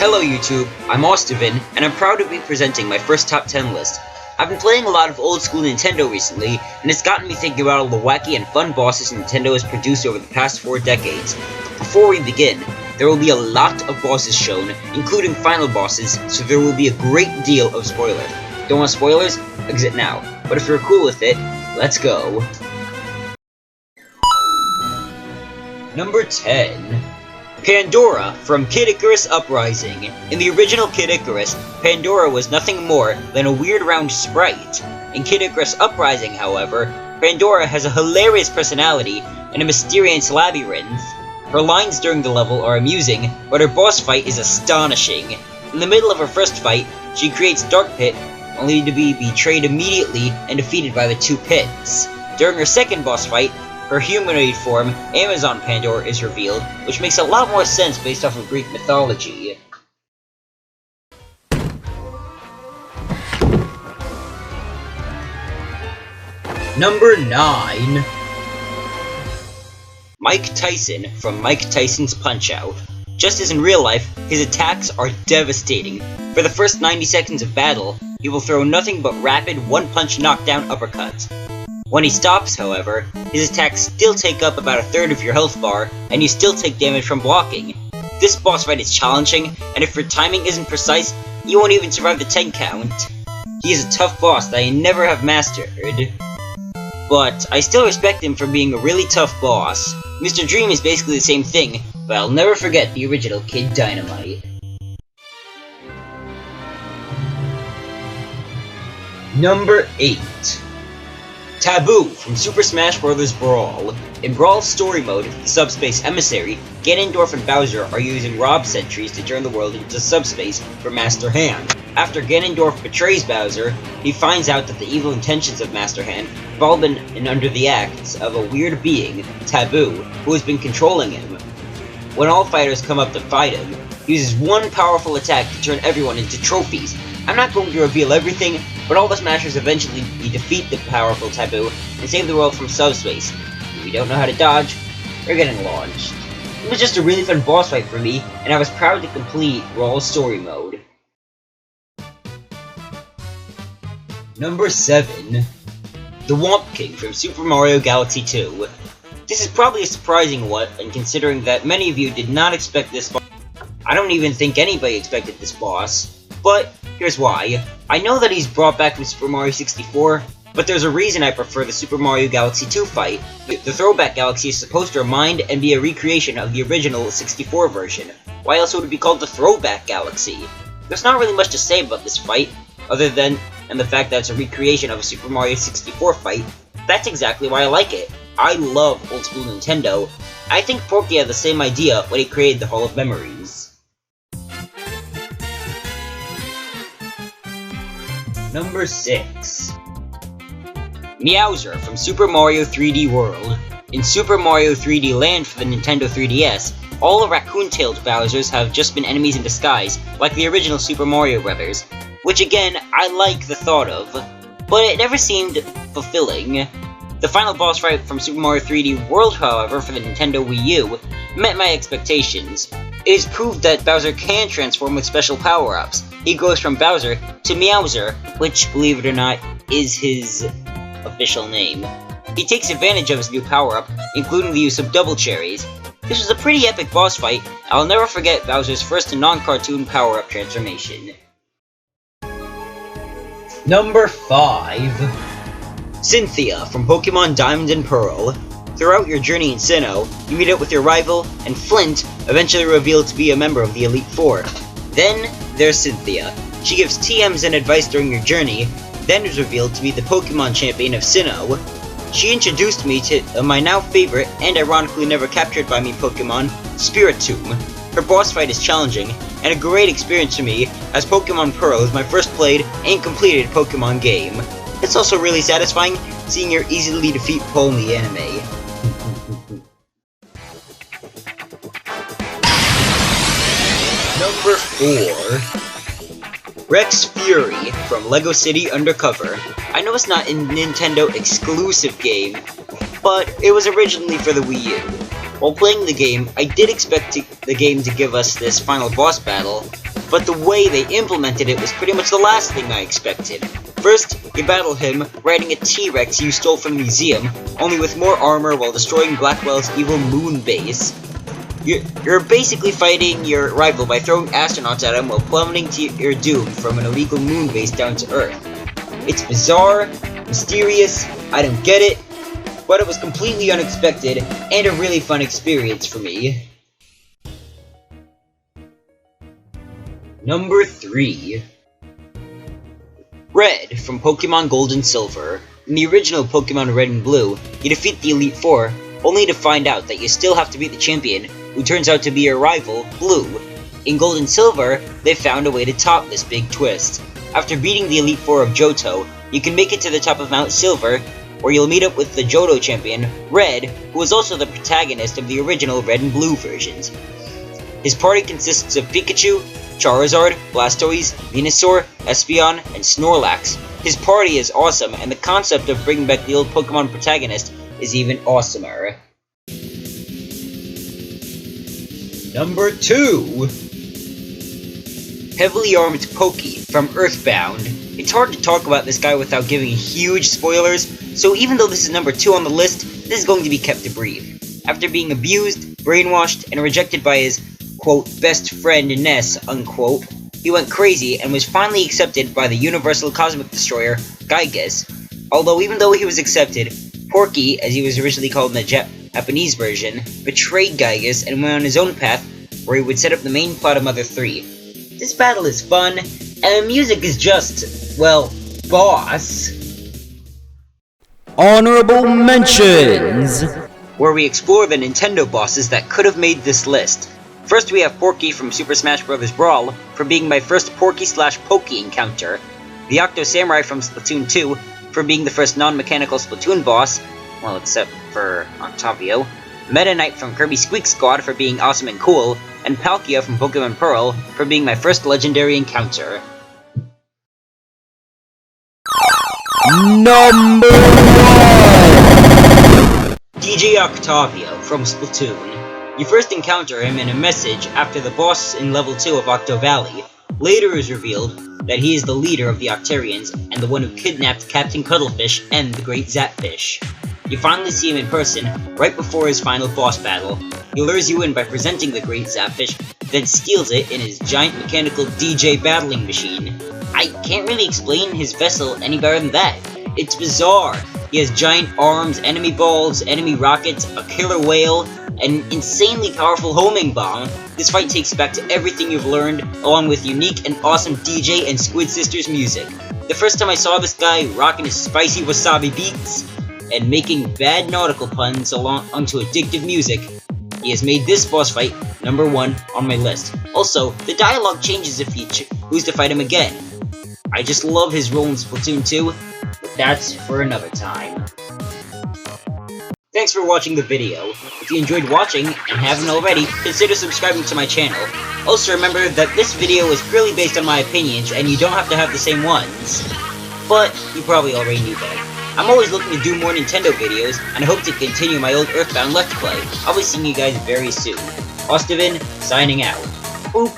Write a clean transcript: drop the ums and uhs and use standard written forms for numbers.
Hello YouTube, I'm Austavin, and I'm proud to be presenting my first top 10 list. I've been playing a lot of old school Nintendo recently, and it's gotten me thinking about all the wacky and fun bosses Nintendo has produced over the past 4 decades. Before we begin, there will be a lot of bosses shown, including final bosses, so there will be a great deal of spoiler. Don't want spoilers? Exit now. But if you're cool with it, let's go. Number 10. Pandora from Kid Icarus Uprising. In the original Kid Icarus, Pandora was nothing more than a weird round sprite. In Kid Icarus Uprising, however, Pandora has a hilarious personality and a mysterious labyrinth. Her lines during the level are amusing, but her boss fight is astonishing. In the middle of her first fight, she creates Dark Pit, only to be betrayed immediately and defeated by the two pits. During her second boss fight, her humanoid form, Amazon Pandora, is revealed, which makes a lot more sense based off of Greek mythology. Number 9. Mike Tyson from Mike Tyson's Punch-Out! Just as in real life, his attacks are devastating. For the first 90 seconds of battle, he will throw nothing but rapid one-punch knockdown uppercuts. When he stops, however, his attacks still take up about a third of your health bar, and you still take damage from blocking. This boss fight is challenging, and if your timing isn't precise, you won't even survive the 10 count. He is a tough boss that I never have mastered, but I still respect him for being a really tough boss. Mr. Dream is basically the same thing, but I'll never forget the original Kid Dynamite. Number 8. Taboo from Super Smash Bros. Brawl. In Brawl's story mode, the Subspace Emissary, Ganondorf and Bowser are using Rob sentries to turn the world into subspace for Master Hand. After Ganondorf betrays Bowser, he finds out that the evil intentions of Master Hand have all been under the acts of a weird being, Taboo, who has been controlling him. When all fighters come up to fight him, he uses one powerful attack to turn everyone into trophies. I'm not going to reveal everything, but all the Smashers eventually defeat the powerful Taboo and save the world from subspace. If you don't know how to dodge, you're getting launched. It was just a really fun boss fight for me, and I was proud to complete Brawl's story mode. Number 7. The Womp King from Super Mario Galaxy 2. This is probably a surprising one, and considering that many of you did not expect this boss. I don't even think anybody expected this boss, but here's why. I know that he's brought back from Super Mario 64, but there's a reason I prefer the Super Mario Galaxy 2 fight. The Throwback Galaxy is supposed to remind and be a recreation of the original 64 version. Why else would it be called the Throwback Galaxy? There's not really much to say about this fight, other than the fact that it's a recreation of a Super Mario 64 fight. That's exactly why I like it. I love old school Nintendo. I think Pokey had the same idea when he created the Hall of Memories. Number 6. Meowser from Super Mario 3D World. In Super Mario 3D Land for the Nintendo 3DS, all the raccoon-tailed Bowsers have just been enemies in disguise, like the original Super Mario Bros., which again, I like the thought of, but it never seemed fulfilling. The final boss fight from Super Mario 3D World, however, for the Nintendo Wii U, met my expectations. It is proved that Bowser can transform with special power-ups. He goes from Bowser to Meowser, which, believe it or not, is his official name. He takes advantage of his new power-up, including the use of double cherries. This was a pretty epic boss fight. I'll never forget Bowser's first non-cartoon power-up transformation. Number 5. Cynthia from Pokemon Diamond and Pearl. Throughout your journey in Sinnoh, you meet up with your rival, and Flint, eventually revealed to be a member of the Elite Four. Then, there's Cynthia. She gives TMs and advice during your journey, then is revealed to be the Pokemon champion of Sinnoh. She introduced me to my now favorite, and ironically never captured by me Pokemon, Spiritomb. Her boss fight is challenging, and a great experience for me, as Pokemon Pearl is my first played and completed Pokemon game. It's also really satisfying seeing her easily defeat Paul in the anime. Number 4. Rex Fury from Lego City Undercover. I know it's not a Nintendo exclusive game, but it was originally for the Wii U. While playing the game, I did expect the game to give us this final boss battle, but the way they implemented it was pretty much the last thing I expected. First, you battle him riding a T-Rex you stole from the museum, only with more armor while destroying Blackwell's evil moon base. You're basically fighting your rival by throwing astronauts at him while plummeting to your doom from an illegal moon base down to Earth. It's bizarre, mysterious, I don't get it, but it was completely unexpected and a really fun experience for me. Number 3. Red from Pokemon Gold and Silver. In the original Pokemon Red and Blue, you defeat the Elite Four, only to find out that you still have to beat the champion, who turns out to be your rival, Blue. In Gold and Silver, they found a way to top this big twist. After beating the Elite Four of Johto, you can make it to the top of Mount Silver, where you'll meet up with the Johto champion, Red, who was also the protagonist of the original Red and Blue versions. His party consists of Pikachu, Charizard, Blastoise, Venusaur, Espeon, and Snorlax. His party is awesome, and the concept of bringing back the old Pokemon protagonist is even awesomer. Number 2. Heavily Armed Pokey from Earthbound. It's hard to talk about this guy without giving huge spoilers, so even though this is number 2 on the list, this is going to be kept brief. After being abused, brainwashed, and rejected by his, quote, best friend Ness, unquote, he went crazy and was finally accepted by the Universal Cosmic Destroyer, Gygas. Although even though he was accepted, Porky, as he was originally called in the Japanese version, betrayed Gygas and went on his own path, where he would set up the main plot of Mother 3. This battle is fun, and the music is just, well, boss. Honorable Mentions, where we explore the Nintendo bosses that could have made this list. First we have Porky from Super Smash Bros. Brawl, for being my first Porky/Pokey encounter. The Octo Samurai from Splatoon 2, for being the first non-mechanical Splatoon boss, well, except for Octavio. Meta Knight from Kirby Squeak Squad for being awesome and cool, and Palkia from Pokemon Pearl for being my first legendary encounter. Number 1! DJ Octavio from Splatoon. You first encounter him in a message after the boss in level 2 of Octo Valley. Later is revealed that he is the leader of the Octarians and the one who kidnapped Captain Cuttlefish and the Great Zapfish. You finally see him in person, right before his final boss battle. He lures you in by presenting the Great Zapfish, then steals it in his giant mechanical DJ battling machine. I can't really explain his vessel any better than that. It's bizarre. He has giant arms, enemy balls, enemy rockets, a killer whale, and an insanely powerful homing bomb. This fight takes you back to everything you've learned, along with unique and awesome DJ and Squid Sisters music. The first time I saw this guy rocking his spicy wasabi beats, and making bad nautical puns along onto addictive music, he has made this boss fight number 1 on my list. Also, the dialogue changes if you choose to fight him again. I just love his role in Splatoon 2, but that's for another time. Thanks for watching the video. If you enjoyed watching, and haven't already, consider subscribing to my channel. Also remember that this video is purely based on my opinions, and you don't have to have the same ones. But, you probably already knew that. I'm always looking to do more Nintendo videos, and I hope to continue my old Earthbound Let's Play. I'll be seeing you guys very soon. Austavin, signing out. Boop.